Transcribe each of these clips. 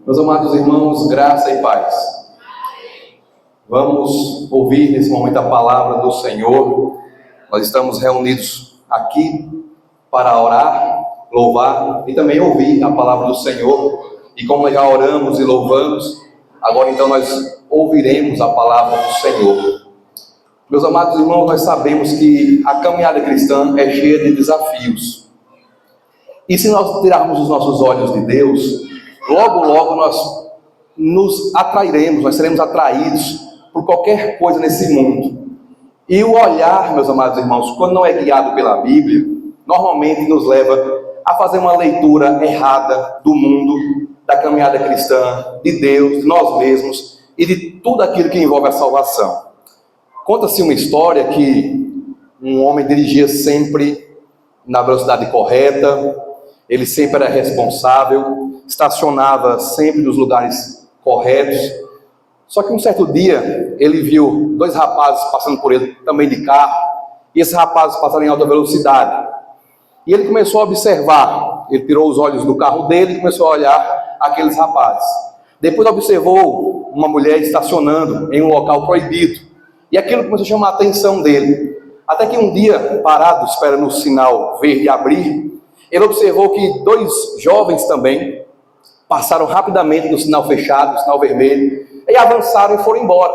Meus amados irmãos, graça e paz. Vamos ouvir nesse momento a palavra do Senhor. Nós estamos reunidos aqui para orar, louvar e também ouvir a palavra do Senhor. E como nós já oramos e louvamos, agora então nós ouviremos a palavra do Senhor. Meus amados irmãos, nós sabemos que a caminhada cristã é cheia de desafios. E se nós tirarmos os nossos olhos de Deus, logo nós nos atrairemos, nós seremos atraídos por qualquer coisa nesse mundo. E o olhar, meus amados irmãos, quando não é guiado pela Bíblia, normalmente nos leva a fazer uma leitura errada do mundo, da caminhada cristã, de Deus, de nós mesmos e de tudo aquilo que envolve a salvação. Conta-se uma história que um homem dirigia sempre na velocidade correta, ele sempre era responsável, estacionava sempre nos lugares corretos. Só que um certo dia, ele viu dois rapazes passando por ele, também de carro, e esses rapazes passaram em alta velocidade. E ele começou a observar, ele tirou os olhos do carro dele e começou a olhar aqueles rapazes. Depois observou uma mulher estacionando em um local proibido, e aquilo começou a chamar a atenção dele. Até que um dia, parado, esperando o sinal verde abrir, ele observou que dois jovens também passaram rapidamente no sinal fechado, no sinal vermelho, e avançaram e foram embora.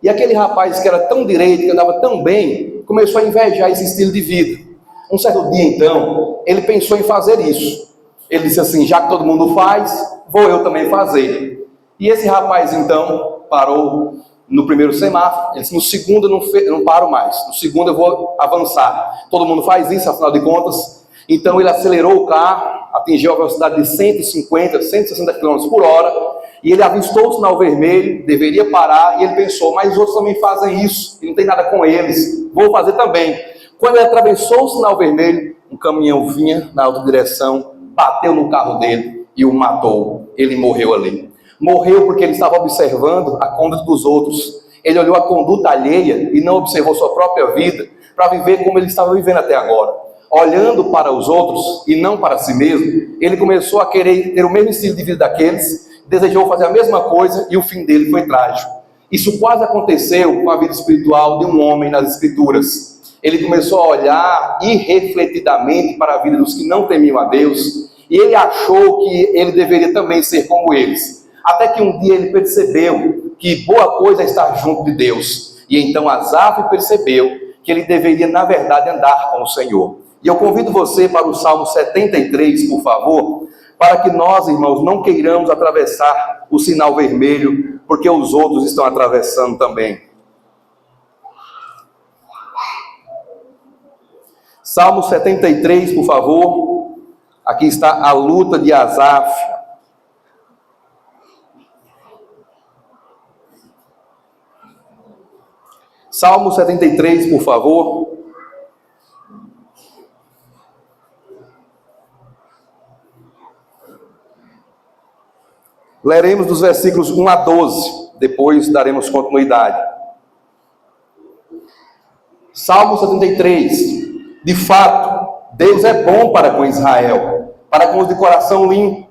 E aquele rapaz que era tão direito, que andava tão bem, começou a invejar esse estilo de vida. Um certo dia, então, ele pensou em fazer isso. Ele disse assim: já que todo mundo faz, vou eu também fazer. E esse rapaz, então, parou no primeiro semáforo. Ele disse: no segundo eu não paro mais, no segundo eu vou avançar. Todo mundo faz isso, afinal de contas. Então ele acelerou o carro, atingiu a velocidade de 150, 160 km por hora, e ele avistou o sinal vermelho, deveria parar, e ele pensou: mas os outros também fazem isso, e não tem nada com eles, vou fazer também. Quando ele atravessou o sinal vermelho, um caminhão vinha na outra direção, bateu no carro dele e o matou. Ele morreu ali. Morreu porque ele estava observando a conduta dos outros. Ele olhou a conduta alheia e não observou sua própria vida para viver como ele estava vivendo até agora. Olhando para os outros e não para si mesmo, ele começou a querer ter o mesmo estilo de vida daqueles, desejou fazer a mesma coisa e o fim dele foi trágico. Isso quase aconteceu com a vida espiritual de um homem nas Escrituras. Ele começou a olhar irrefletidamente para a vida dos que não temiam a Deus, e ele achou que ele deveria também ser como eles. Até que um dia ele percebeu que boa coisa é estar junto de Deus. E então Asaf percebeu que ele deveria, na verdade, andar com o Senhor. E eu convido você para o Salmo 73, por favor, para que nós, irmãos, não queiramos atravessar o sinal vermelho, porque os outros estão atravessando também. Salmo 73, por favor. Aqui está a luta de Asaf. Salmo 73, por favor. Leremos dos versículos 1 a 12, depois daremos continuidade. Salmo 73. De fato, Deus é bom para com Israel, para com os de coração limpo.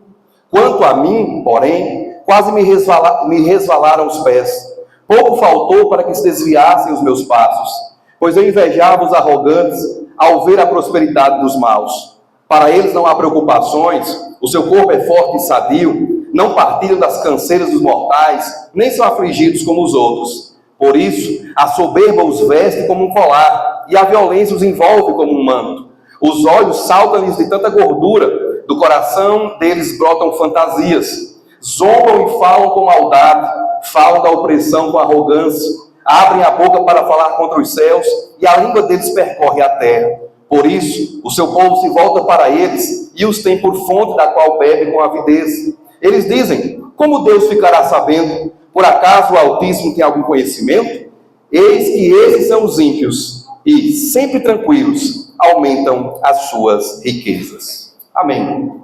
Quanto a mim, porém, quase me resvalaram os pés. Pouco faltou para que se desviassem os meus passos, pois eu invejava os arrogantes ao ver a prosperidade dos maus. Para eles não há preocupações, o seu corpo é forte e sadio, não partilham das canseiras dos mortais, nem são afligidos como os outros. Por isso, a soberba os veste como um colar, e a violência os envolve como um manto. Os olhos saltam-lhes de tanta gordura, do coração deles brotam fantasias. Zombam e falam com maldade, falam da opressão com arrogância, abrem a boca para falar contra os céus, e a língua deles percorre a terra. Por isso, o seu povo se volta para eles, e os tem por fonte da qual bebe com avidez. Eles dizem: como Deus ficará sabendo? Por acaso o Altíssimo tem algum conhecimento? Eis que esses são os ímpios, e sempre tranquilos aumentam as suas riquezas. Amém.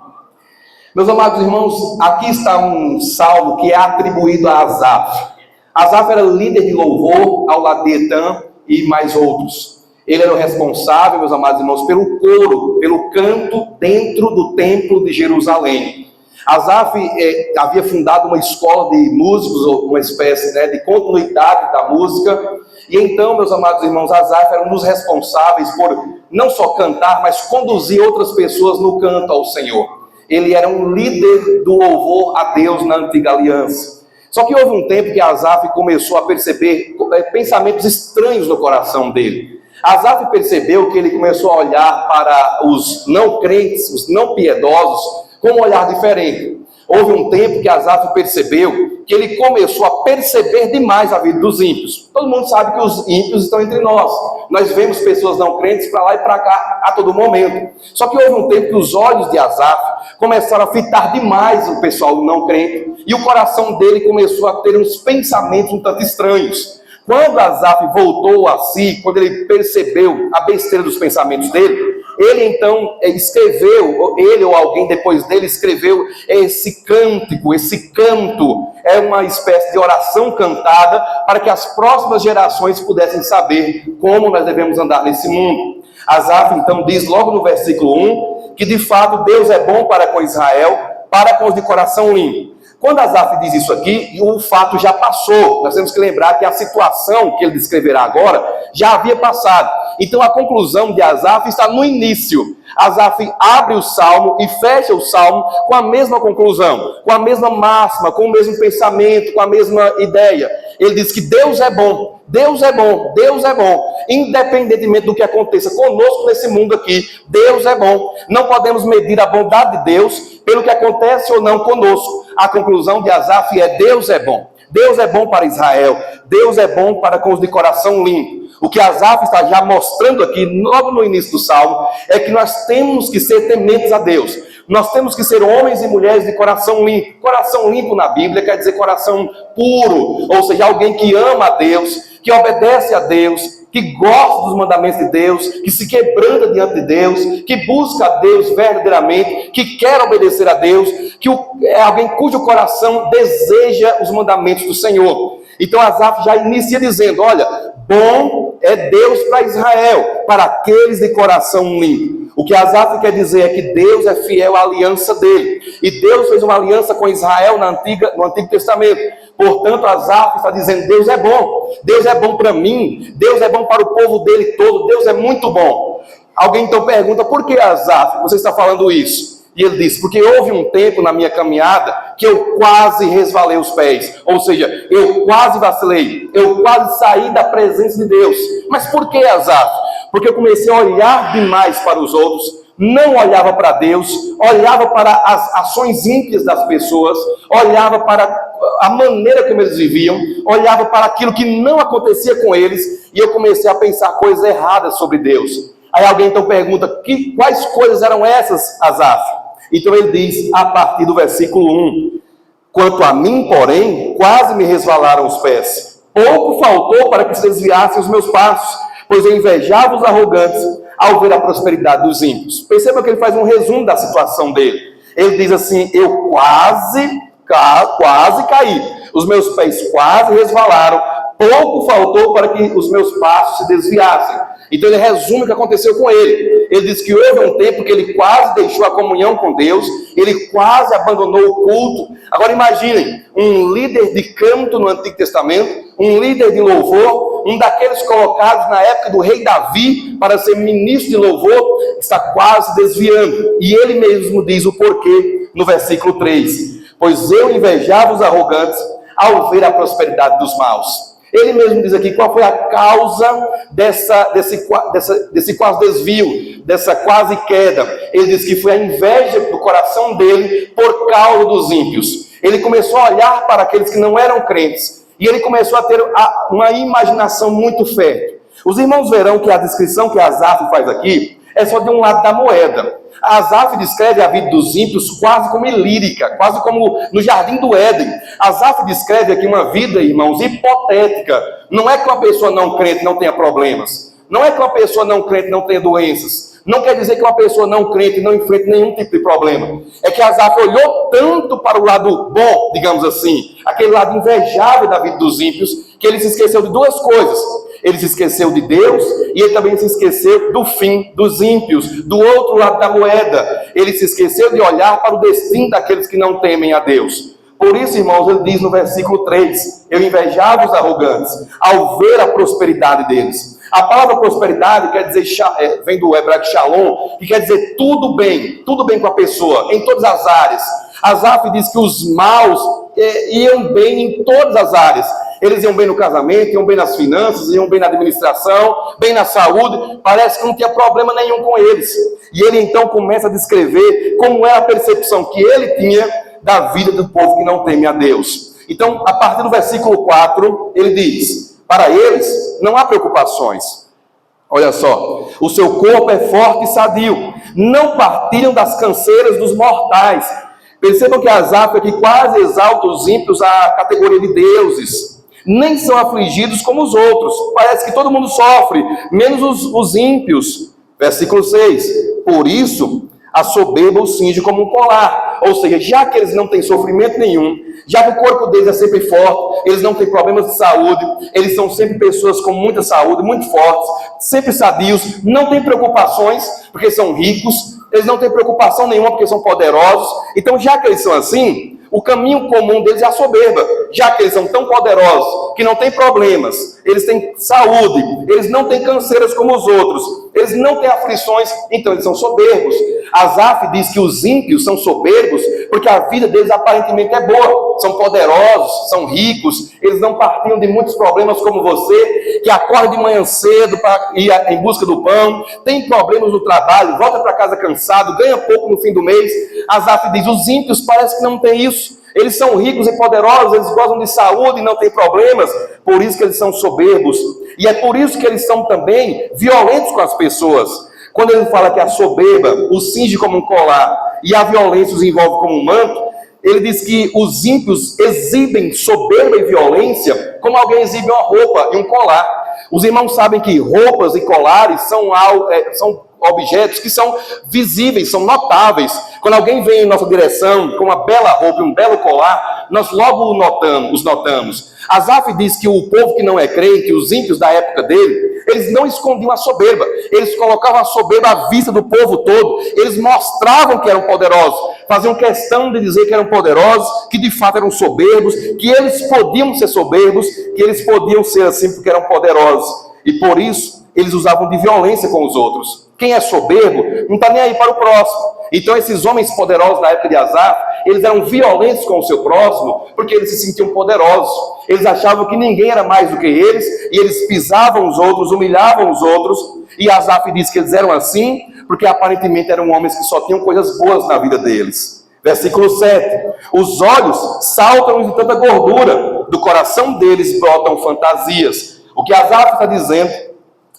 Meus amados irmãos, aqui está um salmo que é atribuído a Asaf. Asaf era líder de louvor ao lado de Etã e mais outros. Ele era o responsável, meus amados irmãos, pelo coro, pelo canto dentro do templo de Jerusalém. Asaf havia fundado uma escola de músicos, ou uma espécie, né, de continuidade da música. E então, meus amados irmãos, Asaf era um dos responsáveis por não só cantar, mas conduzir outras pessoas no canto ao Senhor. Ele era um líder do louvor a Deus na antiga aliança. Só que houve um tempo que Asaf começou a perceber pensamentos estranhos no coração dele. Asaf percebeu que ele começou a olhar para os não crentes, os não piedosos, com um olhar diferente. Houve um tempo que Asaf percebeu que ele começou a perceber demais a vida dos ímpios. Todo mundo sabe que os ímpios estão entre nós. Nós vemos pessoas não crentes para lá e para cá a todo momento. Só que houve um tempo que os olhos de Asaf começaram a fitar demais o pessoal não crente, e o coração dele começou a ter uns pensamentos um tanto estranhos. Quando Asaf voltou a si, quando ele percebeu a besteira dos pensamentos dele, ele então escreveu, ele ou alguém depois dele escreveu esse cântico, esse canto, é uma espécie de oração cantada para que as próximas gerações pudessem saber como nós devemos andar nesse mundo. Asaf então diz logo no versículo 1, que de fato Deus é bom para com Israel, para com os de coração limpo. Quando Asaf diz isso aqui, o fato já passou. Nós temos que lembrar que a situação que ele descreverá agora já havia passado. Então a conclusão de Asaf está no início. Asaf abre o salmo e fecha o salmo com a mesma conclusão, com a mesma máxima, com o mesmo pensamento, com a mesma ideia. Ele diz que Deus é bom, Deus é bom, Deus é bom. Independentemente do que aconteça conosco nesse mundo aqui, Deus é bom. Não podemos medir a bondade de Deus pelo que acontece ou não conosco. A conclusão de Asaf é: Deus é bom. Deus é bom para Israel. Deus é bom para com os de coração limpo. O que Asaf está já mostrando aqui, logo no início do salmo, é que nós temos que ser tementes a Deus. Nós temos que ser homens e mulheres de coração limpo. Coração limpo na Bíblia quer dizer coração puro, ou seja, alguém que ama a Deus, que obedece a Deus, que gosta dos mandamentos de Deus, que se quebranta diante de Deus, que busca a Deus verdadeiramente, que quer obedecer a Deus, que é alguém cujo coração deseja os mandamentos do Senhor. Então Asaf já inicia dizendo: olha, bom é Deus para Israel, para aqueles de coração limpo. O que Asaf quer dizer é que Deus é fiel à aliança dele. E Deus fez uma aliança com Israel no Antigo Testamento. Portanto, Asaf está dizendo: Deus é bom para mim, Deus é bom para o povo dele todo, Deus é muito bom. Alguém então pergunta: por que, Asaf, você está falando isso? E ele diz: porque houve um tempo na minha caminhada que eu quase resvalei os pés. Ou seja, eu quase vacilei, eu quase saí da presença de Deus. Mas por que, Asaf? Porque eu comecei a olhar demais para os outros, não olhava para Deus, olhava para as ações ímpias das pessoas, olhava para a maneira como eles viviam, olhava para aquilo que não acontecia com eles, e eu comecei a pensar coisas erradas sobre Deus. Aí alguém então pergunta: quais coisas eram essas, Asaf? Então ele diz, a partir do versículo 1, quanto a mim, porém, quase me resvalaram os pés. Pouco faltou para que se desviassem os meus passos, pois eu invejava os arrogantes ao ver a prosperidade dos ímpios. Perceba que ele faz um resumo da situação dele. Ele diz assim: eu quase caí, os meus pés quase resvalaram, pouco faltou para que os meus passos se desviassem. Então ele resume o que aconteceu com ele. Ele diz que houve um tempo que ele quase deixou a comunhão com Deus, ele quase abandonou o culto. Agora imaginem, um líder de canto no Antigo Testamento, um líder de louvor, um daqueles colocados na época do rei Davi para ser ministro de louvor, está quase desviando. E ele mesmo diz o porquê no versículo 3. Pois eu invejava os arrogantes ao ver a prosperidade dos maus. Ele mesmo diz aqui qual foi a causa desse quase desvio, dessa quase queda. Ele diz que foi a inveja do coração dele por causa dos ímpios. Ele começou a olhar para aqueles que não eram crentes, e ele começou a ter uma imaginação muito fértil. Os irmãos verão que a descrição que Asaf faz aqui é só de um lado da moeda. Asaf descreve a vida dos ímpios quase como lírica, quase como no jardim do Éden. Asaf descreve aqui uma vida, irmãos, hipotética. Não é que uma pessoa não crente não tenha problemas. Não é que uma pessoa não crente não tenha doenças. Não quer dizer que uma pessoa não crente não enfrente nenhum tipo de problema. É que Asaf olhou tanto para o lado bom, digamos assim, aquele lado invejável da vida dos ímpios, que ele se esqueceu de duas coisas. Ele se esqueceu de Deus e ele também se esqueceu do fim dos ímpios, do outro lado da moeda. Ele se esqueceu de olhar para o destino daqueles que não temem a Deus. Por isso, irmãos, ele diz no versículo 3, eu invejava os arrogantes, ao ver a prosperidade deles. A palavra prosperidade quer dizer, vem do hebraico shalom, que quer dizer tudo bem com a pessoa, em todas as áreas. Asaf diz que os maus iam bem em todas as áreas. Eles iam bem no casamento, iam bem nas finanças, iam bem na administração, bem na saúde. Parece que não tinha problema nenhum com eles. E ele então começa a descrever como é a percepção que ele tinha da vida do povo que não teme a Deus. Então, a partir do versículo 4, ele diz, para eles não há preocupações. Olha só, o seu corpo é forte e sadio, não partilham das canseiras dos mortais. Percebam que Asaf aqui quase exalta os ímpios à categoria de deuses. Nem são afligidos como os outros. Parece que todo mundo sofre, menos os ímpios. Versículo 6. Por isso, a soberba os cinge como um colar. Ou seja, já que eles não têm sofrimento nenhum, já que o corpo deles é sempre forte, eles não têm problemas de saúde, eles são sempre pessoas com muita saúde, muito fortes, sempre sadios, não têm preocupações, porque são ricos, eles não têm preocupação nenhuma porque são poderosos. Então, já que eles são assim, o caminho comum deles é a soberba. Já que eles são tão poderosos, que não têm problemas, eles têm saúde, eles não têm canseiras como os outros, eles não têm aflições, então eles são soberbos. Asaf diz que os ímpios são soberbos porque a vida deles aparentemente é boa. São poderosos, são ricos, eles não partilham de muitos problemas como você, que acorda de manhã cedo para ir em busca do pão, tem problemas no trabalho, volta para casa cansado, ganha pouco no fim do mês. Asaf diz, os ímpios parece que não têm isso. Eles são ricos e poderosos, eles gozam de saúde e não têm problemas, por isso que eles são soberbos. E é por isso que eles são também violentos com as pessoas. Quando ele fala que a soberba os cinge como um colar e a violência os envolve como um manto, ele diz que os ímpios exibem soberba e violência como alguém exibe uma roupa e um colar. Os irmãos sabem que roupas e colares são objetos que são visíveis, são notáveis. Quando alguém vem em nossa direção com uma bela roupa e um belo colar, nós logo os notamos. Asaf diz que o povo que não é crente, os ímpios da época dele, eles não escondiam a soberba, eles colocavam a soberba à vista do povo todo, eles mostravam que eram poderosos, faziam questão de dizer que eram poderosos, que de fato eram soberbos, que eles podiam ser soberbos, que eles podiam ser assim porque eram poderosos, e por isso eles usavam de violência com os outros. Quem é soberbo não está nem aí para o próximo. Então esses homens poderosos da época de Asaf, eles eram violentos com o seu próximo, porque eles se sentiam poderosos. Eles achavam que ninguém era mais do que eles, e eles pisavam os outros, humilhavam os outros. E Asaf diz que eles eram assim, porque aparentemente eram homens que só tinham coisas boas na vida deles. Versículo 7. Os olhos saltam de tanta gordura, do coração deles brotam fantasias. O que Asaf está dizendo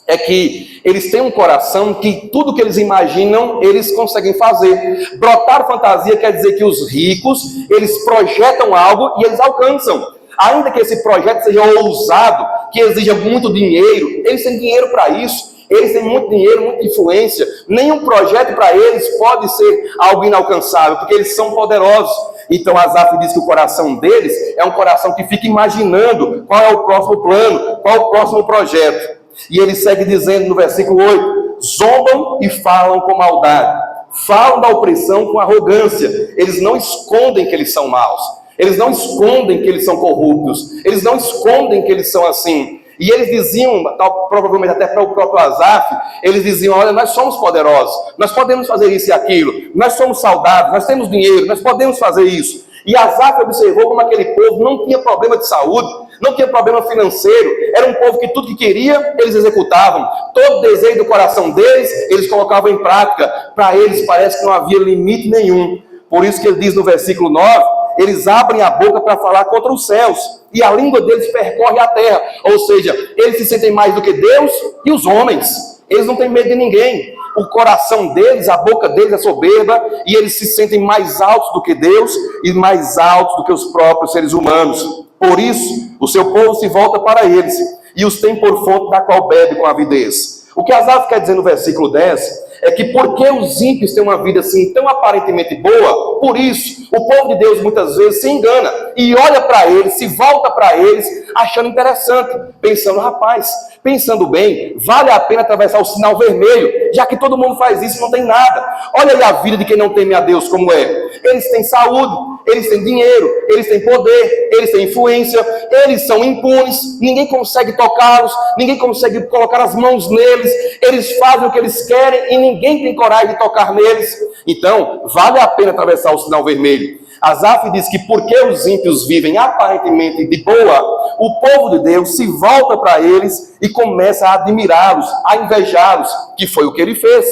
é que eles têm um coração que tudo que eles imaginam, eles conseguem fazer. Brotar fantasia quer dizer que os ricos, eles projetam algo e eles alcançam. Ainda que esse projeto seja ousado, que exija muito dinheiro, eles têm dinheiro para isso. Eles têm muito dinheiro, muita influência. Nenhum projeto para eles pode ser algo inalcançável, porque eles são poderosos. Então Asaf diz que o coração deles é um coração que fica imaginando qual é o próximo plano, qual é o próximo projeto. E ele segue dizendo no versículo 8, zombam e falam com maldade, falam da opressão com arrogância, eles não escondem que eles são maus, eles não escondem que eles são corruptos, eles não escondem que eles são assim. E eles diziam, provavelmente até para o próprio Asaf, eles diziam, olha, nós somos poderosos, nós podemos fazer isso e aquilo, nós somos saudáveis, nós temos dinheiro, nós podemos fazer isso. E Asaf observou como aquele povo não tinha problema de saúde, não tinha problema financeiro, era um povo que tudo que queria, eles executavam. Todo desejo do coração deles, eles colocavam em prática. Para eles parece que não havia limite nenhum. Por isso que ele diz no versículo 9, eles abrem a boca para falar contra os céus, e a língua deles percorre a terra. Ou seja, eles se sentem mais do que Deus e os homens. Eles não têm medo de ninguém. O coração deles, a boca deles é soberba, e eles se sentem mais altos do que Deus e mais altos do que os próprios seres humanos. Por isso, o seu povo se volta para eles e os tem por fonte da qual bebe com avidez. O que Asaf quer dizer no versículo 10 é que porque os ímpios têm uma vida assim tão aparentemente boa, por isso o povo de Deus muitas vezes se engana e olha para eles, se volta para eles, achando interessante, pensando, rapaz, pensando bem, vale a pena atravessar o sinal vermelho, já que todo mundo faz isso e não tem nada. Olha aí a vida de quem não teme a Deus como é. Eles têm saúde, eles têm dinheiro, eles têm poder, eles têm influência, eles são impunes, ninguém consegue tocá-los, ninguém consegue colocar as mãos neles, eles fazem o que eles querem e ninguém tem coragem de tocar neles. Então, vale a pena atravessar o sinal vermelho. Asaf diz que porque os ímpios vivem aparentemente de boa, o povo de Deus se volta para eles e começa a admirá-los, a invejá-los, que foi o que ele fez.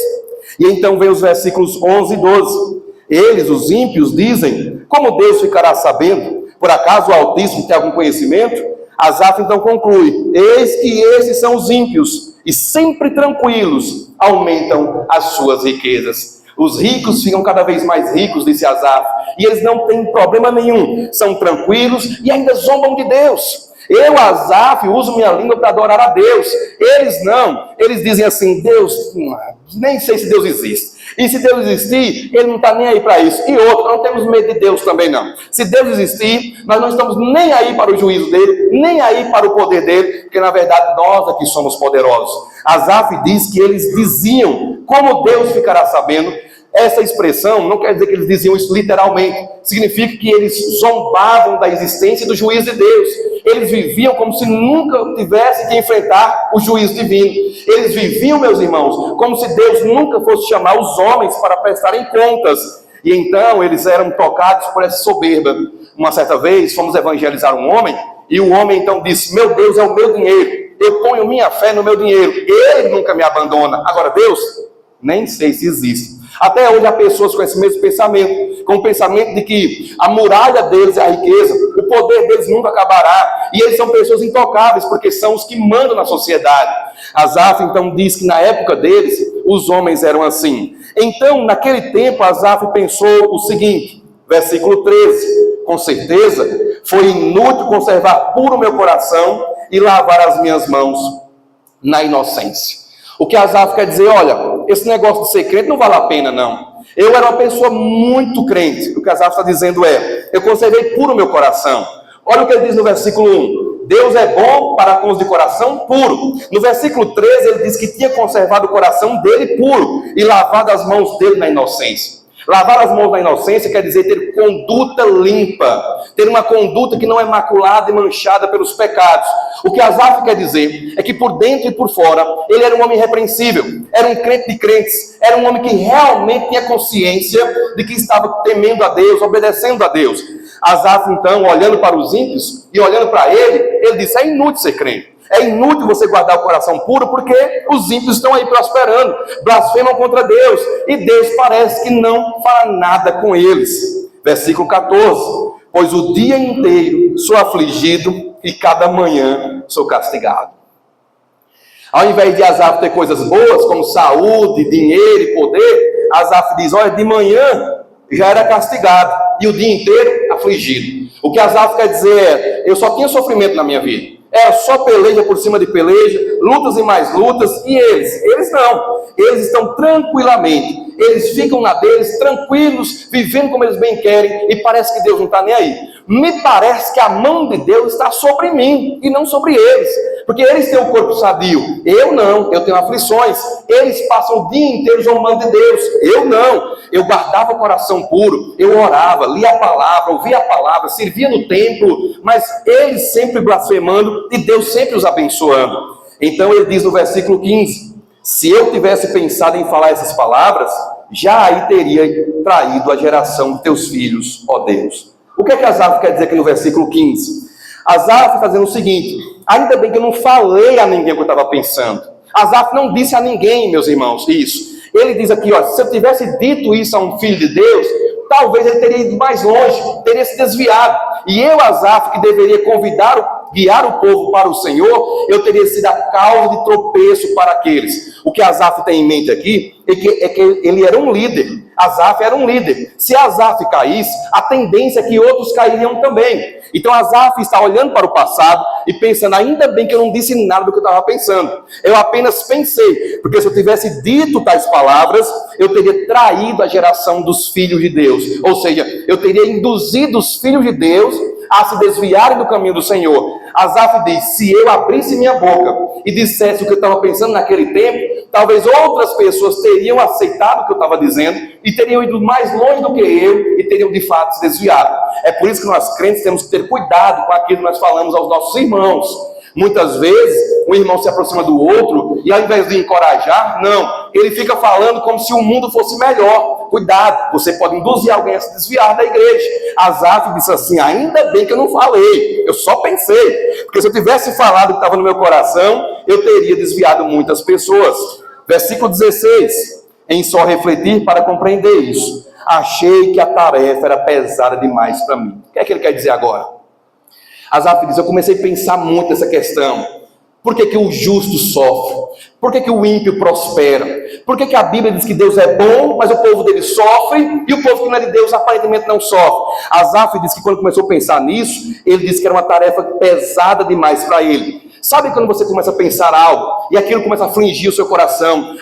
E então vem os versículos 11 e 12. Eles, os ímpios, dizem, como Deus ficará sabendo? Por acaso o Altíssimo tem algum conhecimento? Asaf então conclui, eis que esses são os ímpios, e sempre tranquilos aumentam as suas riquezas. Os ricos ficam cada vez mais ricos, disse Asaf, e eles não têm problema nenhum, são tranquilos e ainda zombam de Deus. Eu, Asaf, uso minha língua para adorar a Deus. Eles não, eles dizem assim, Deus, nem sei se Deus existe. E se Deus existir, Ele não está nem aí para isso. E outro, não temos medo de Deus também não. Se Deus existir, nós não estamos nem aí para o juízo dele, nem aí para o poder dele, porque na verdade nós aqui somos poderosos. Asaf diz que eles diziam, como Deus ficará sabendo? Essa expressão não quer dizer que eles diziam isso literalmente. Significa que eles zombavam da existência e do juízo de Deus. Eles viviam como se nunca tivessem que enfrentar o juízo divino. Eles viviam, meus irmãos, como se Deus nunca fosse chamar os homens para prestarem contas. E então eles eram tocados por essa soberba. Uma certa vez fomos evangelizar um homem, e o homem então disse, meu Deus é o meu dinheiro, eu ponho minha fé no meu dinheiro, Ele nunca me abandona. Agora Deus, nem sei se existe. Até hoje há pessoas com esse mesmo pensamento, com o pensamento de que a muralha deles é a riqueza, o poder deles nunca acabará, e eles são pessoas intocáveis, porque são os que mandam na sociedade. Asaf então diz que na época deles, os homens eram assim. Então, naquele tempo, Asaf pensou o seguinte, versículo 13, com certeza, foi inútil conservar puro o meu coração e lavar as minhas mãos na inocência. O que Asaf quer dizer, olha, esse negócio de ser crente não vale a pena não. Eu era uma pessoa muito crente. O que Asaf está dizendo é, eu conservei puro o meu coração. Olha o que ele diz no versículo 1. Deus é bom para com os de coração puro. No versículo 13 ele diz que tinha conservado o coração dele puro e lavado as mãos dele na inocência. Lavar as mãos na inocência quer dizer ter conduta limpa, ter uma conduta que não é maculada e manchada pelos pecados. O que Asaf quer dizer é que por dentro e por fora, ele era um homem irrepreensível, era um crente de crentes, era um homem que realmente tinha consciência de que estava temendo a Deus, obedecendo a Deus. Asaf então, olhando para os ímpios e olhando para ele disse, é inútil ser crente. É inútil você guardar o coração puro, porque os ímpios estão aí prosperando, blasfemam contra Deus, e Deus parece que não fará nada com eles. Versículo 14, pois o dia inteiro sou afligido, e cada manhã sou castigado. Ao invés de Asaf ter coisas boas, como saúde, dinheiro e poder, Asaf diz, olha, de manhã já era castigado, e o dia inteiro afligido. O que Asaf quer dizer é, eu só tinha sofrimento na minha vida. Era só peleja por cima de peleja, lutas e mais lutas, e eles não. Eles estão tranquilamente, eles ficam na deles, tranquilos, vivendo como eles bem querem, e parece que Deus não está nem aí. Me parece que a mão de Deus está sobre mim, e não sobre eles, porque eles têm o corpo sadio, eu não, eu tenho aflições, eles passam o dia inteiro zombando de Deus, eu não, eu guardava o coração puro, eu orava, lia a palavra, ouvia a palavra, servia no templo, mas eles sempre blasfemando, e Deus sempre os abençoando. Então ele diz no versículo 15, se eu tivesse pensado em falar essas palavras, já aí teria traído a geração de teus filhos, ó Deus. O que é que Asaf quer dizer aqui no versículo 15? Asaf fazendo o seguinte, ainda bem que eu não falei a ninguém o que eu estava pensando. Asaf não disse a ninguém, meus irmãos, isso. Ele diz aqui, ó, se eu tivesse dito isso a um filho de Deus, talvez ele teria ido mais longe, teria se desviado. E eu, Asaf, que deveria convidar guiar o povo para o Senhor, eu teria sido a causa de tropeço para aqueles. O que Asaf tem em mente aqui é que ele era um líder. Asaf era um líder. Se Asaf caísse, a tendência é que outros cairiam também. Então Asaf está olhando para o passado e pensando, ainda bem que eu não disse nada do que eu estava pensando. Eu apenas pensei, porque se eu tivesse dito tais palavras, eu teria traído a geração dos filhos de Deus. Ou seja, eu teria induzido os filhos de Deus a se desviarem do caminho do Senhor. Asaf diz, se eu abrisse minha boca e dissesse o que eu estava pensando naquele tempo, talvez outras pessoas teriam aceitado o que eu estava dizendo e teriam ido mais longe do que eu e teriam de fato se desviado. É por isso que nós crentes temos que ter cuidado com aquilo que nós falamos aos nossos irmãos. Muitas vezes, um irmão se aproxima do outro e ao invés de encorajar, não, ele fica falando como se o mundo fosse melhor. Cuidado, você pode induzir alguém a se desviar da igreja. Asaf disse assim, ainda bem que eu não falei, eu só pensei, porque se eu tivesse falado o que estava no meu coração, eu teria desviado muitas pessoas. Versículo 16, em só refletir para compreender isso, achei que a tarefa era pesada demais para mim. O que é que ele quer dizer agora? Asaf diz, eu comecei a pensar muito nessa questão. Por que o justo sofre? Por que o ímpio prospera? Por que a Bíblia diz que Deus é bom, mas o povo dele sofre, e o povo que não é de Deus aparentemente não sofre? Asaf diz que quando começou a pensar nisso, ele disse que era uma tarefa pesada demais para ele. Sabe quando você começa a pensar algo, e aquilo começa a afligir o seu coração,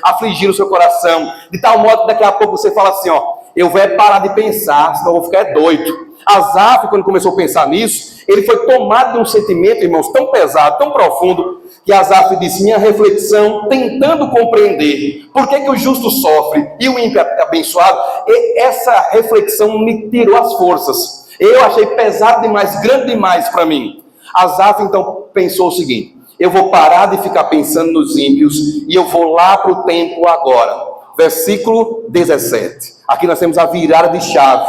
de tal modo que daqui a pouco você fala assim, eu vou parar de pensar, senão eu vou ficar doido. Asaf, quando começou a pensar nisso, ele foi tomado de um sentimento, irmãos, tão pesado, tão profundo, que Asaf disse, minha reflexão, tentando compreender por que o justo sofre e o ímpio é abençoado, e essa reflexão me tirou as forças. Eu achei pesado demais, grande demais para mim. Asaf então pensou o seguinte, eu vou parar de ficar pensando nos ímpios e eu vou lá para o templo agora. Versículo 17. Aqui nós temos a virada de chave.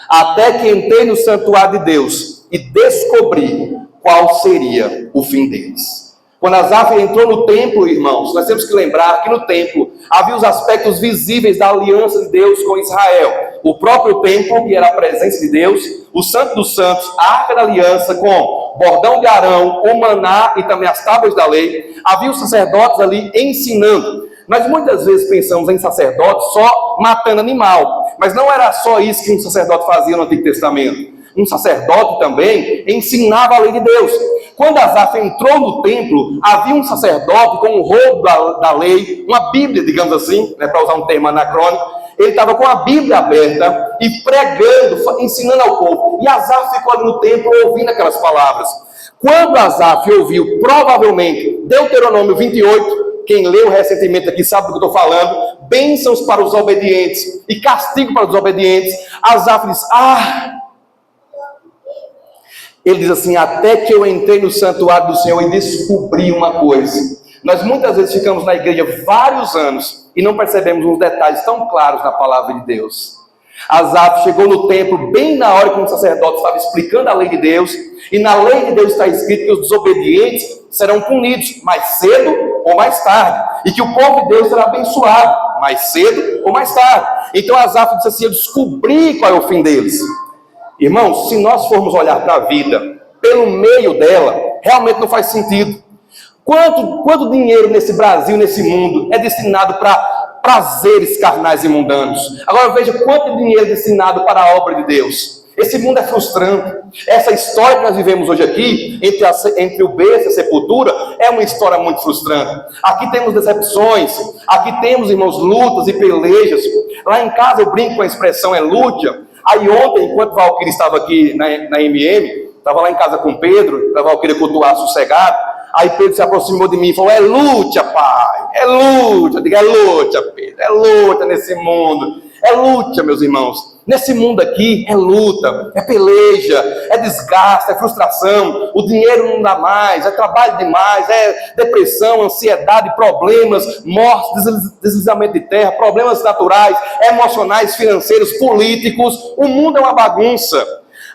Até que entrei no santuário de Deus e descobri qual seria o fim deles. Quando Asaf entrou no templo, irmãos, nós temos que lembrar que no templo havia os aspectos visíveis da aliança de Deus com Israel. O próprio templo, que era a presença de Deus, o Santo dos Santos, a Arca da Aliança com bordão de Arão, o maná e também as tábuas da lei. Havia os sacerdotes ali ensinando. Nós muitas vezes pensamos em sacerdote só matando animal, mas não era só isso que um sacerdote fazia no Antigo Testamento. Um sacerdote também ensinava a lei de Deus. Quando Asaf entrou no templo, havia um sacerdote com um rolo da lei, uma Bíblia, digamos assim, para usar um termo anacrônico. Ele estava com a Bíblia aberta e pregando, ensinando ao povo. E Asaf ficou ali no templo ouvindo aquelas palavras. Quando Asaf ouviu, provavelmente, Deuteronômio 28, quem leu recentemente aqui sabe do que eu estou falando, bênçãos para os obedientes e castigo para os desobedientes, Asaf diz, ele diz assim, até que eu entrei no santuário do Senhor e descobri uma coisa. Nós muitas vezes ficamos na igreja vários anos e não percebemos uns detalhes tão claros na palavra de Deus. Asaf chegou no templo bem na hora que um sacerdote estava explicando a lei de Deus, e na lei de Deus está escrito que os desobedientes serão punidos mais cedo ou mais tarde, e que o povo de Deus será abençoado mais cedo ou mais tarde. Então Asaf disse assim, eu descobri qual é o fim deles. Irmãos, se nós formos olhar para a vida pelo meio dela, realmente não faz sentido. Quanto dinheiro nesse Brasil, nesse mundo, é destinado para prazeres carnais e mundanos? Agora veja quanto dinheiro é destinado para a obra de Deus. Esse mundo é frustrante. Essa história que nós vivemos hoje aqui, entre o berço e a sepultura, é uma história muito frustrante. Aqui temos decepções, aqui temos, irmãos, lutas e pelejas. Lá em casa eu brinco com a expressão luta. Aí ontem, enquanto Valquíria estava aqui na MM, estava lá em casa com Pedro, para Valquíria cultuar sossegado, aí Pedro se aproximou de mim e falou, é luta, pai, é luta. Eu digo, é luta, Pedro, é luta nesse mundo, é luta, meus irmãos. Nesse mundo aqui é luta, é peleja, é desgaste, é frustração, o dinheiro não dá mais, é trabalho demais, é depressão, ansiedade, problemas, morte, deslizamento de terra, problemas naturais, emocionais, financeiros, políticos. O mundo é uma bagunça.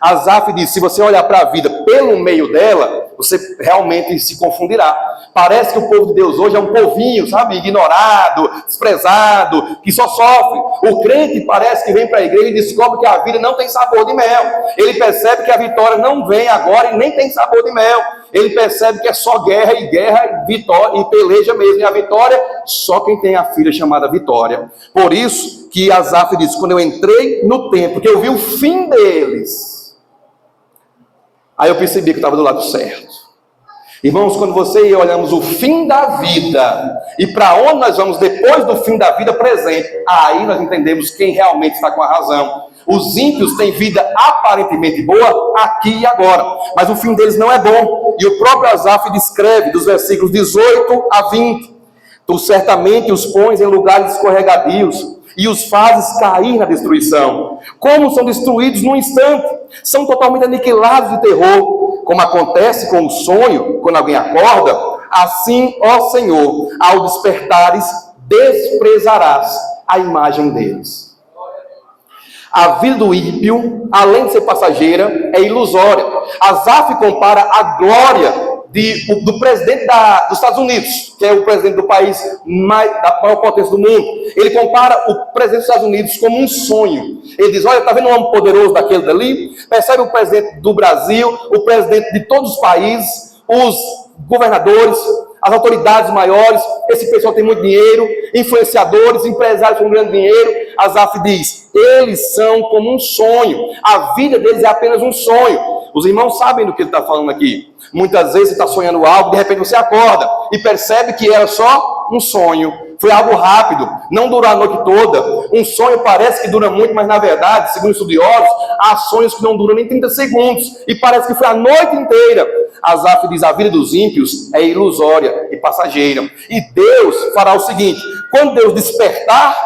Asaf diz, se você olhar para a vida pelo meio dela, você realmente se confundirá. Parece que o povo de Deus hoje é um povinho, sabe, ignorado, desprezado, que só sofre. O crente parece que vem para a igreja e descobre que a vida não tem sabor de mel. Ele percebe que a vitória não vem agora e nem tem sabor de mel. ele percebe que é só guerra, e vitória, e peleja mesmo, e a vitória, só quem tem a filha chamada Vitória. Por isso que Asaf diz, quando eu entrei no templo, que eu vi o fim deles, aí eu percebi que estava do lado certo. Irmãos, quando você e eu olhamos o fim da vida, e para onde nós vamos depois do fim da vida presente, aí nós entendemos quem realmente está com a razão. Os ímpios têm vida aparentemente boa aqui e agora, mas o fim deles não é bom. E o próprio Asaf descreve, dos versículos 18 a 20, tu certamente os pões em lugares escorregadios, e os fazes cair na destruição. Como são destruídos num instante, são totalmente aniquilados de terror, como acontece com o sonho, quando alguém acorda, assim, ó Senhor, ao despertares, desprezarás a imagem deles. A vida do ímpio, além de ser passageira, é ilusória. Asaf compara a glória do presidente dos Estados Unidos, que é o presidente do país da maior potência do mundo. Ele compara o presidente dos Estados Unidos como um sonho. Ele diz, olha, está vendo um homem poderoso daquele dali? Percebe o presidente do Brasil, o presidente de todos os países, os governadores, as autoridades maiores, esse pessoal tem muito dinheiro, influenciadores, empresários com grande dinheiro. Asaf diz, eles são como um sonho, a vida deles é apenas um sonho. Os irmãos sabem do que ele está falando aqui. Muitas vezes você está sonhando algo, de repente você acorda e percebe que era só um sonho. Foi algo rápido, não durou a noite toda. Um sonho parece que dura muito, mas na verdade, segundo estudiosos, há sonhos que não duram nem 30 segundos. E parece que foi a noite inteira. Asaf diz, a vida dos ímpios é ilusória e passageira. E Deus fará o seguinte, quando Deus despertar,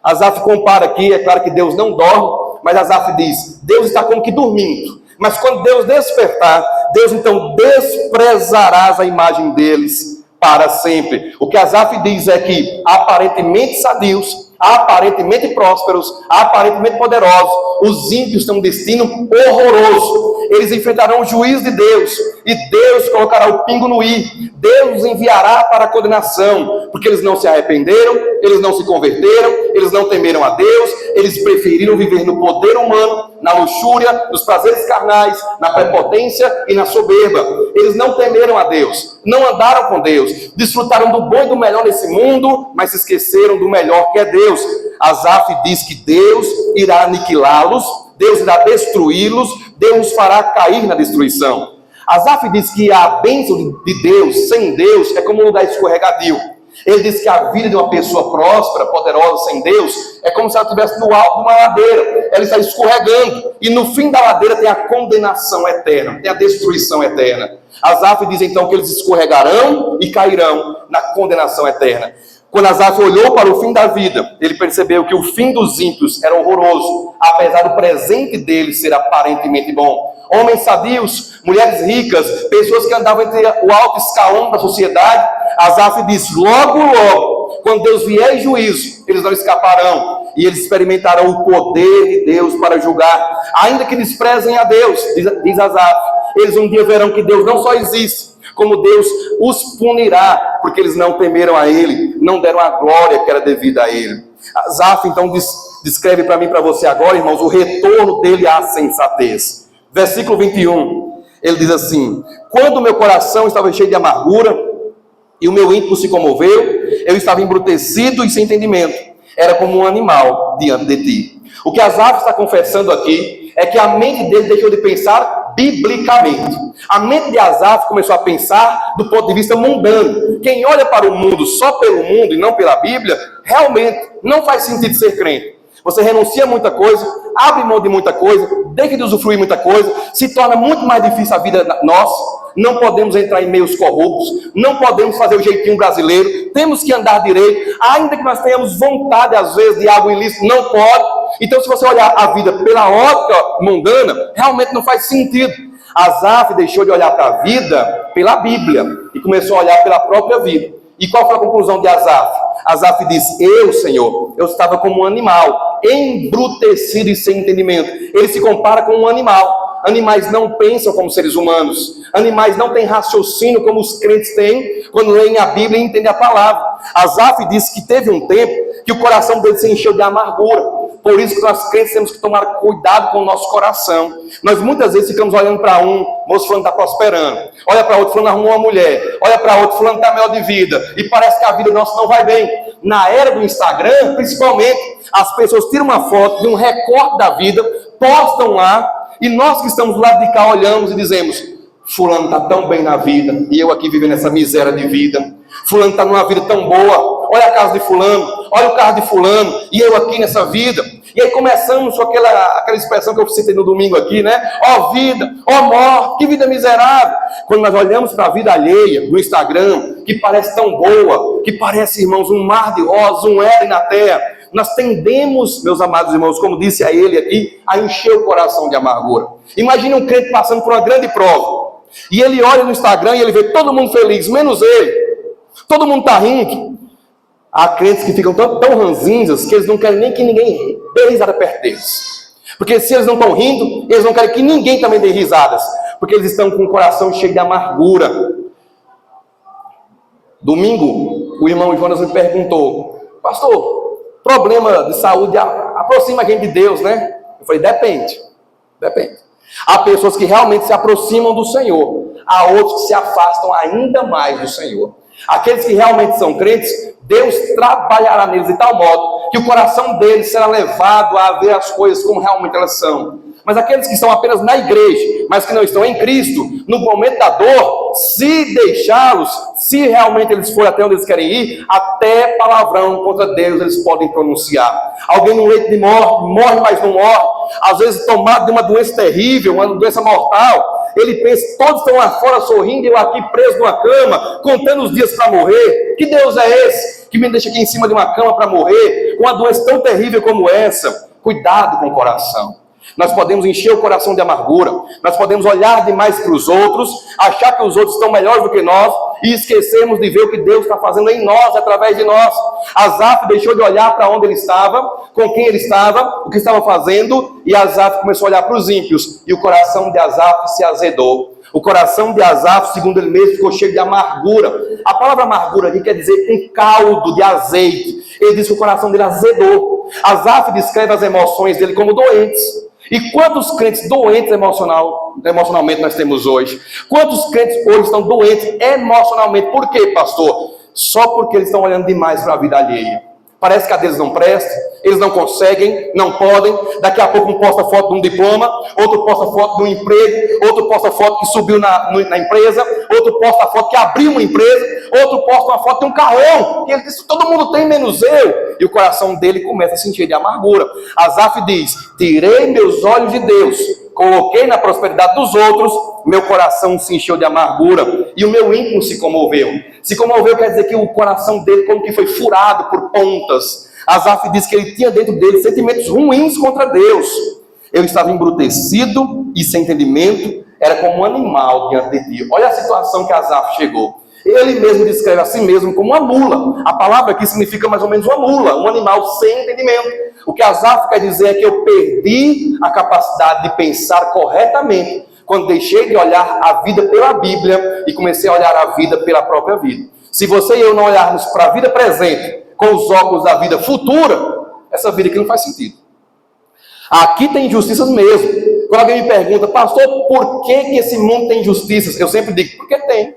Asaf compara aqui, é claro que Deus não dorme, mas Asaf diz, Deus está como que dormindo. Mas quando Deus despertar, Deus então desprezará a imagem deles para sempre. O que Asaf diz é que aparentemente sadios, aparentemente prósperos, aparentemente poderosos, os ímpios têm um destino horroroso. Eles enfrentarão o juízo de Deus, e Deus colocará o pingo no i. Deus os enviará para a condenação, porque eles não se arrependeram, eles não se converteram, eles não temeram a Deus, eles preferiram viver no poder humano, na luxúria, nos prazeres carnais, na prepotência e na soberba. Eles não temeram a Deus, não andaram com Deus, desfrutaram do bom e do melhor nesse mundo, mas se esqueceram do melhor que é Deus. Asaf diz que Deus irá aniquilá-los, Deus irá destruí-los, Deus os fará cair na destruição. Asaf diz que a bênção de Deus, sem Deus, é como um lugar escorregadio. Ele diz que a vida de uma pessoa próspera, poderosa, sem Deus, é como se ela estivesse no alto de uma ladeira. Ela está escorregando. E no fim da ladeira tem a condenação eterna, tem a destruição eterna. Asaf diz então que eles escorregarão e cairão na condenação eterna. Quando Asaf olhou para o fim da vida, ele percebeu que o fim dos ímpios era horroroso, apesar do presente deles ser aparentemente bom. Homens sadios, mulheres ricas, pessoas que andavam entre o alto escalão da sociedade, Asaf diz, logo, logo, quando Deus vier em juízo, eles não escaparão, e eles experimentarão o poder de Deus para julgar, ainda que desprezem a Deus, diz Asaf, eles um dia verão que Deus não só existe, como Deus os punirá, porque eles não temeram a Ele, não deram a glória que era devida a Ele. Asaf então descreve para mim e para você agora, irmãos, o retorno dele à sensatez. Versículo 21, ele diz assim, quando o meu coração estava cheio de amargura, e o meu íntimo se comoveu, eu estava embrutecido e sem entendimento, era como um animal diante de ti. O que Asaf está confessando aqui, é que a mente dele deixou de pensar biblicamente. A mente de Asaf começou a pensar do ponto de vista mundano. Quem olha para o mundo só pelo mundo e não pela Bíblia, realmente não faz sentido ser crente. Você renuncia a muita coisa, abre mão de muita coisa, deixa de usufruir muita coisa, se torna muito mais difícil a vida nossa. Não podemos entrar em meios corruptos, não podemos fazer o jeitinho brasileiro, temos que andar direito, ainda que nós tenhamos vontade às vezes de algo ilícito, não pode. Então se você olhar a vida pela ótica mundana, realmente não faz sentido. Asaf deixou de olhar para a vida pela Bíblia e começou a olhar pela própria vida. E qual foi a conclusão de Asaf? Asaf diz, Senhor, eu estava como um animal, embrutecido e sem entendimento. Ele se compara com um animal. Animais não pensam como seres humanos. Animais não têm raciocínio como os crentes têm quando leem a Bíblia e entendem a palavra. Asaf diz que teve um tempo que o coração dele se encheu de amargura. Por isso que nós crentes temos que tomar cuidado com o nosso coração. Nós muitas vezes ficamos olhando para um, moço fulano está prosperando. Olha para outro, fulano arrumou uma mulher. Olha para outro, fulano está melhor de vida. E parece que a vida nossa não vai bem. Na era do Instagram, principalmente, as pessoas tiram uma foto de um recorte da vida, postam lá, e nós que estamos do lado de cá olhamos e dizemos: fulano está tão bem na vida, e eu aqui vivendo essa miséria de vida. Fulano está numa vida tão boa, olha a casa de fulano, olha o carro de fulano, e eu aqui nessa vida. E aí começamos com aquela expressão que eu citei no domingo aqui, né? Ó vida, ó morte, que vida miserável. Quando nós olhamos para a vida alheia no Instagram, que parece tão boa, que parece, irmãos, um mar de rosas, um Éden na terra, nós tendemos, meus amados irmãos, como disse a ele aqui, a encher o coração de amargura. Imagine um crente passando por uma grande prova, e ele olha no Instagram e ele vê todo mundo feliz, menos ele. Todo mundo está rindo. Há crentes que ficam tão ranzinhas que eles não querem nem que ninguém dê risada perto deles. Porque se eles não estão rindo, eles não querem que ninguém também dê risadas. Porque eles estão com o coração cheio de amargura. Domingo, o irmão Jonas me perguntou: pastor, problema de saúde aproxima a gente de Deus, né? Eu falei: depende. Há pessoas que realmente se aproximam do Senhor. Há outros que se afastam ainda mais do Senhor. Aqueles que realmente são crentes, Deus trabalhará neles de tal modo que o coração deles será levado a ver as coisas como realmente elas são. Mas aqueles que estão apenas na igreja, mas que não estão em Cristo, no momento da dor, se deixá-los, se realmente eles forem até onde eles querem ir, até palavrão contra Deus eles podem pronunciar. Alguém no leito de morte, morre, mas não morre, às vezes tomado de uma doença terrível, uma doença mortal. Ele pensa: todos estão lá fora sorrindo, eu aqui preso numa cama, contando os dias para morrer. Que Deus é esse que me deixa aqui em cima de uma cama para morrer, com uma doença tão terrível como essa? Cuidado com o coração. Nós podemos encher o coração de amargura, nós podemos olhar demais para os outros, achar que os outros estão melhores do que nós, e esquecermos de ver o que Deus está fazendo em nós, através de nós. Asaf deixou de olhar para onde ele estava, com quem ele estava, o que estava fazendo, e Asaf começou a olhar para os ímpios, e o coração de Asaf se azedou. O coração de Asaf, segundo ele mesmo, ficou cheio de amargura. A palavra amargura aqui quer dizer um caldo de azeite. Ele diz que o coração dele azedou. Asaf descreve as emoções dele como doentes. E quantos crentes doentes emocionalmente nós temos hoje? Quantos crentes hoje estão doentes emocionalmente? Por quê, pastor? Só porque eles estão olhando demais para a vida alheia. Parece que a deles não presta, eles não conseguem, não podem. Daqui a pouco um posta foto de um diploma, outro posta foto de um emprego, outro posta foto que subiu na empresa, outro posta foto que abriu uma empresa, outro posta uma foto de um carrão, e ele diz: todo mundo tem menos eu. E o coração dele começa a sentir de amargura. Asaf diz: tirei meus olhos de Deus, coloquei na prosperidade dos outros, meu coração se encheu de amargura e o meu íntimo se comoveu. Se comoveu quer dizer que o coração dele como que foi furado por pontas. Asaf diz que ele tinha dentro dele sentimentos ruins contra Deus. Eu estava embrutecido e sem entendimento, era como um animal diante de ti. Olha a situação que Asaf chegou. Ele mesmo descreve a si mesmo como uma mula. A palavra aqui significa mais ou menos uma mula, um animal sem entendimento. O que Asaf quer dizer é que eu perdi a capacidade de pensar corretamente quando deixei de olhar a vida pela Bíblia e comecei a olhar a vida pela própria vida. Se você e eu não olharmos para a vida presente com os óculos da vida futura, essa vida aqui não faz sentido. Aqui tem injustiças mesmo. Quando alguém me pergunta: pastor, por que esse mundo tem injustiças? Eu sempre digo: porque tem.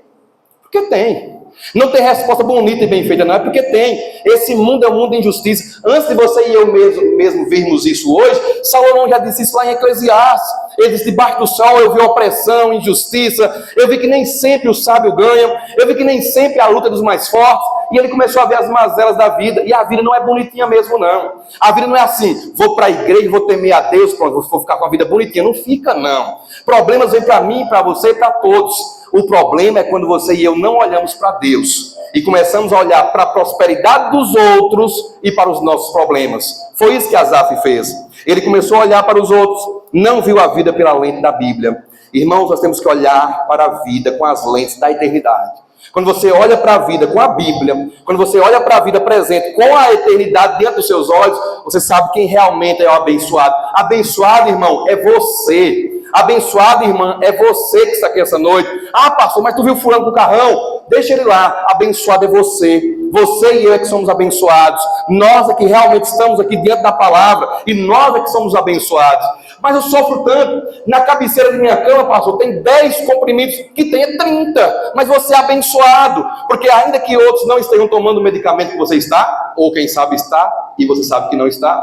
Porque tem. Não tem resposta bonita e bem feita, não. É porque tem. Esse mundo é um mundo de injustiça. Antes de você e eu mesmo virmos isso hoje, Salomão já disse isso lá em Eclesiastes. Ele disse: debaixo do sol eu vi opressão, injustiça. Eu vi que nem sempre o sábio ganha. Eu vi que nem sempre a luta é dos mais fortes. E ele começou a ver as mazelas da vida. E a vida não é bonitinha mesmo, não. A vida não é assim: vou para a igreja, vou temer a Deus, pronto, vou ficar com a vida bonitinha. Não fica, não. Problemas vêm para mim, para você e para todos. O problema é quando você e eu não olhamos para Deus e começamos a olhar para a prosperidade dos outros e para os nossos problemas. Foi isso que Asaf fez. Ele começou a olhar para os outros, não viu a vida pela lente da Bíblia. Irmãos, nós temos que olhar para a vida com as lentes da eternidade. Quando você olha para a vida com a Bíblia, quando você olha para a vida presente com a eternidade dentro dos seus olhos, você sabe quem realmente é o abençoado. Abençoado, irmão, é você. Abençoado, irmã, é você que está aqui essa noite. Ah, pastor, mas tu viu fulano com o carrão? Deixa ele lá. Abençoado é você. Você e eu é que somos abençoados. Nós é que realmente estamos aqui diante da palavra. E nós é que somos abençoados. Mas eu sofro tanto. Na cabeceira de minha cama, pastor, tem 10 comprimidos, que tenha 30. Mas você é abençoado. Porque ainda que outros não estejam tomando o medicamento que você está, ou quem sabe está, e você sabe que não está,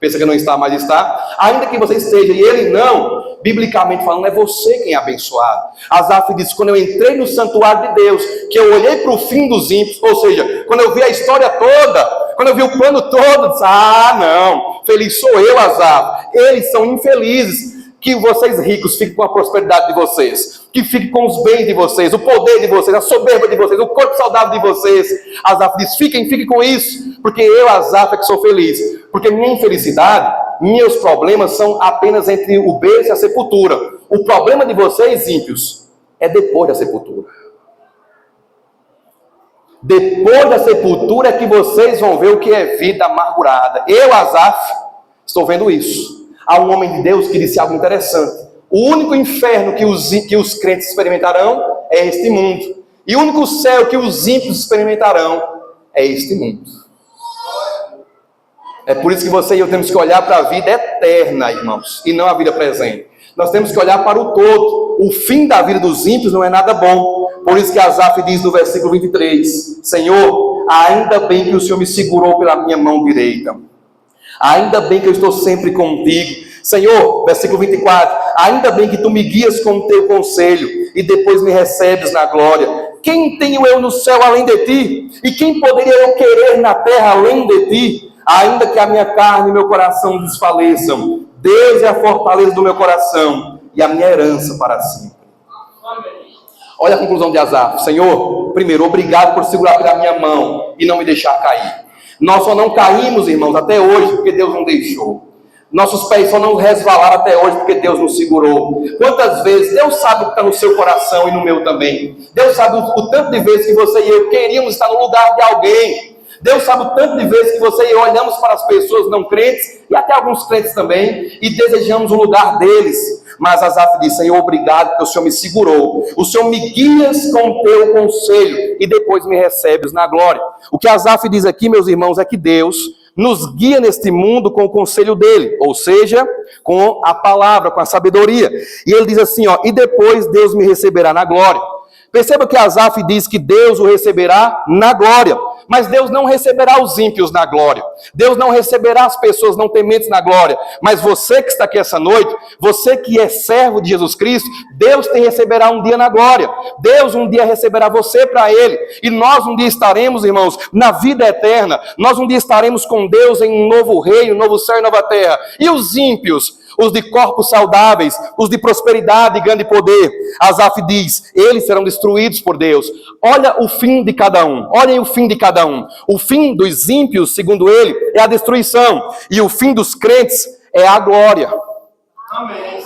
pensa que não está, mas está. Ainda que você esteja e ele não, biblicamente falando, é você quem é abençoado. Asaf diz, quando eu entrei no santuário de Deus, que eu olhei para o fim dos ímpios, ou seja, quando eu vi a história toda, quando eu vi o plano todo, eu disse, não, feliz sou eu, Asaf. Eles são infelizes. Que vocês ricos fiquem com a prosperidade de vocês, que fiquem com os bens de vocês, o poder de vocês, a soberba de vocês, o corpo saudável de vocês. Asaf diz, fiquem com isso, porque eu, Asaf, é que sou feliz. Porque minha infelicidade, meus problemas são apenas entre o berço e a sepultura. O problema de vocês, ímpios, é depois da sepultura. Depois da sepultura é que vocês vão ver o que é vida amargurada. Eu, Asaf, estou vendo isso. Há um homem de Deus que disse algo interessante. O único inferno que os crentes experimentarão é este mundo. E o único céu que os ímpios experimentarão é este mundo. É por isso que você e eu temos que olhar para a vida eterna, irmãos, e não a vida presente. Nós temos que olhar para o todo. O fim da vida dos ímpios não é nada bom. Por isso que Asaf diz no versículo 23, Senhor, ainda bem que o Senhor me segurou pela minha mão direita. Ainda bem que eu estou sempre contigo. Senhor, versículo 24, ainda bem que tu me guias com o teu conselho e depois me recebes na glória. Quem tenho eu no céu além de ti? E quem poderia eu querer na terra além de ti? Ainda que a minha carne e meu coração desfaleçam, Deus é a fortaleza do meu coração e a minha herança para sempre. Olha a conclusão de Asaf. Senhor, primeiro, obrigado por segurar pela minha mão e não me deixar cair. Nós só não caímos, irmãos, até hoje, porque Deus não deixou. Nossos pés só não resvalaram até hoje, porque Deus nos segurou. Quantas vezes, Deus sabe o que está no seu coração e no meu também. Deus sabe o tanto de vezes que você e eu queríamos estar no lugar de alguém. Deus sabe o tanto de vezes que você e eu olhamos para as pessoas não crentes, e até alguns crentes também, e desejamos o lugar deles. Mas Asaf disse, Senhor, obrigado, porque o Senhor me segurou. O Senhor me guias com o teu conselho, e depois me recebes na glória. O que Asaf diz aqui, meus irmãos, é que Deus nos guia neste mundo com o conselho dele, ou seja, com a palavra, com a sabedoria. E ele diz assim, e depois Deus me receberá na glória. Perceba que Asaf diz que Deus o receberá na glória. Mas Deus não receberá os ímpios na glória. Deus não receberá as pessoas não tementes na glória. Mas você que está aqui essa noite, você que é servo de Jesus Cristo, Deus te receberá um dia na glória. Deus um dia receberá você para Ele. E nós um dia estaremos, irmãos, na vida eterna. Nós um dia estaremos com Deus em um novo reino, um novo céu e nova terra. E os ímpios? Os de corpos saudáveis, os de prosperidade e grande poder. Asaf diz, eles serão destruídos por Deus. Olha o fim de cada um, olhem o fim de cada um. O fim dos ímpios, segundo ele, é a destruição. E o fim dos crentes é a glória. Amém.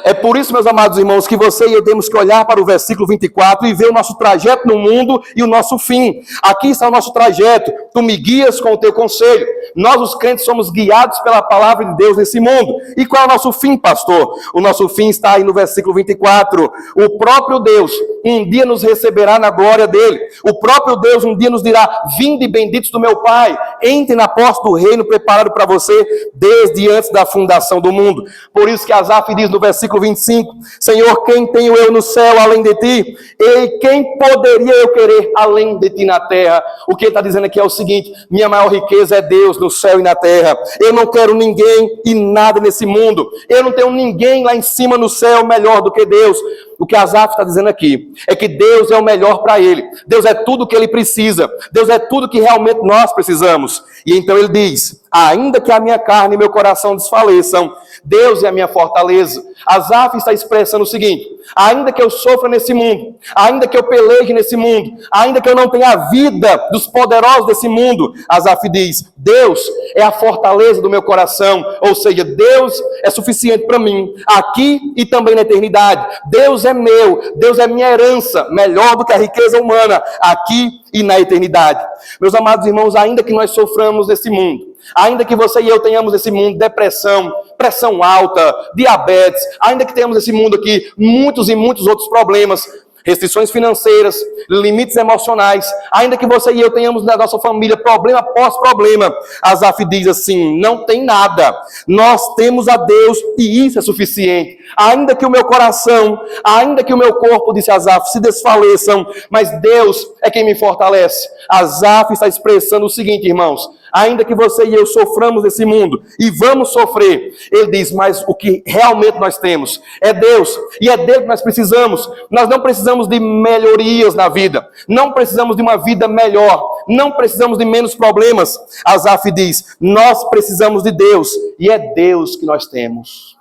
É por isso, meus amados irmãos, que você e eu temos que olhar para o versículo 24 e ver o nosso trajeto no mundo e o nosso fim. Aqui está o nosso trajeto. Tu me guias com o teu conselho. Nós, os crentes, somos guiados pela palavra de Deus nesse mundo. E qual é o nosso fim, pastor? O nosso fim está aí no versículo 24. O próprio Deus um dia nos receberá na glória dele. O próprio Deus um dia nos dirá, vinde benditos do meu Pai, entre na posse do reino preparado para você desde antes da fundação do mundo. Por isso que Asaf diz no versículo 25, Senhor, quem tenho eu no céu além de ti? E quem poderia eu querer além de ti na terra? O que ele está dizendo aqui é o seguinte, minha maior riqueza é Deus no céu e na terra. Eu não quero ninguém e nada nesse mundo. Eu não tenho ninguém lá em cima no céu melhor do que Deus. O que Asaf está dizendo aqui é que Deus é o melhor para ele. Deus é tudo o que ele precisa. Deus é tudo que realmente nós precisamos. E então ele diz, ainda que a minha carne e meu coração desfaleçam, Deus é a minha fortaleza. Asaf está expressando o seguinte, ainda que eu sofra nesse mundo, ainda que eu peleje nesse mundo, ainda que eu não tenha a vida dos poderosos desse mundo, Asaf diz, Deus é a fortaleza do meu coração, ou seja, Deus é suficiente para mim, aqui e também na eternidade. Deus é meu, Deus é minha herança, melhor do que a riqueza humana, aqui e na eternidade. Meus amados irmãos, ainda que nós soframos nesse mundo, ainda que você e eu tenhamos nesse mundo depressão, pressão alta, diabetes, ainda que tenhamos nesse mundo aqui muitos e muitos outros problemas, restrições financeiras, limites emocionais, ainda que você e eu tenhamos na nossa família problema após problema, Asaf diz assim: não tem nada, nós temos a Deus e isso é suficiente. Ainda que o meu coração, ainda que o meu corpo, disse Asaf, se desfaleçam, mas Deus é quem me fortalece. Asaf está expressando o seguinte, irmãos: ainda que você e eu soframos nesse mundo, e vamos sofrer, ele diz, mas o que realmente nós temos é Deus, e é dele que nós precisamos. Nós não precisamos de melhorias na vida, não precisamos de uma vida melhor, não precisamos de menos problemas. Asaf diz, nós precisamos de Deus, e é Deus que nós temos.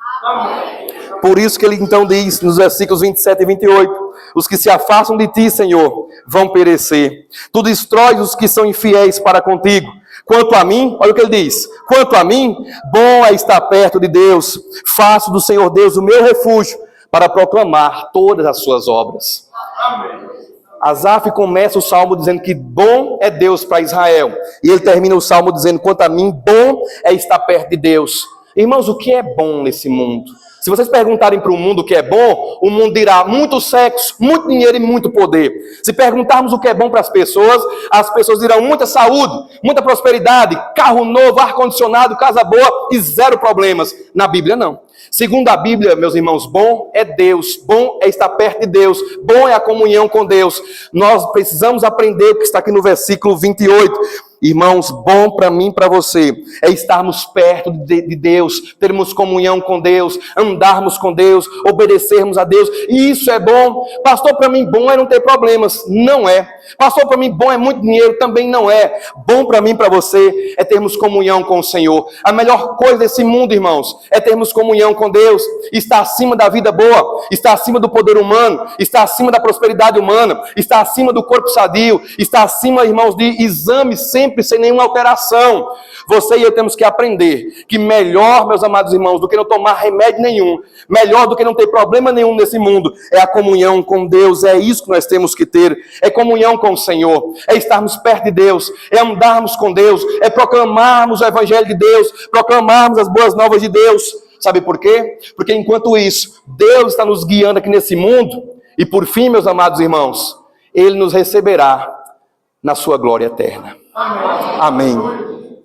Por isso que ele então diz, nos versículos 27 e 28, os que se afastam de ti, Senhor, vão perecer. Tu destróis os que são infiéis para contigo. Quanto a mim, olha o que ele diz, quanto a mim, bom é estar perto de Deus. Faço do Senhor Deus o meu refúgio para proclamar todas as suas obras. Amém. Asaf começa o salmo dizendo que bom é Deus para Israel. E ele termina o salmo dizendo, quanto a mim, bom é estar perto de Deus. Irmãos, o que é bom nesse mundo? Se vocês perguntarem para o mundo o que é bom, o mundo dirá muito sexo, muito dinheiro e muito poder. Se perguntarmos o que é bom para as pessoas dirão muita saúde, muita prosperidade, carro novo, ar-condicionado, casa boa e zero problemas. Na Bíblia, não. Segundo a Bíblia, meus irmãos, bom é Deus, bom é estar perto de Deus, bom é a comunhão com Deus. Nós precisamos aprender o que está aqui no versículo 28. Irmãos, bom para mim e para você é estarmos perto de Deus, termos comunhão com Deus, andarmos com Deus, obedecermos a Deus, e isso é bom. Pastor, para mim bom é não ter problemas. Não é. Pastor, para mim bom é muito dinheiro. Também não é. Bom para mim e para você é termos comunhão com o Senhor. A melhor coisa desse mundo, irmãos, é termos comunhão com Deus. Está acima da vida boa, está acima do poder humano, está acima da prosperidade humana, está acima do corpo sadio, está acima, irmãos, de exames sempre sem nenhuma alteração. Você e eu temos que aprender que melhor, meus amados irmãos, do que não tomar remédio nenhum, melhor do que não ter problema nenhum nesse mundo, é a comunhão com Deus. É isso que nós temos que ter, é comunhão com o Senhor, é estarmos perto de Deus, é andarmos com Deus, é proclamarmos o Evangelho de Deus, proclamarmos as boas novas de Deus. Sabe por quê? Porque enquanto isso, Deus está nos guiando aqui nesse mundo, e por fim, meus amados irmãos, Ele nos receberá na sua glória eterna. Amém. Amém.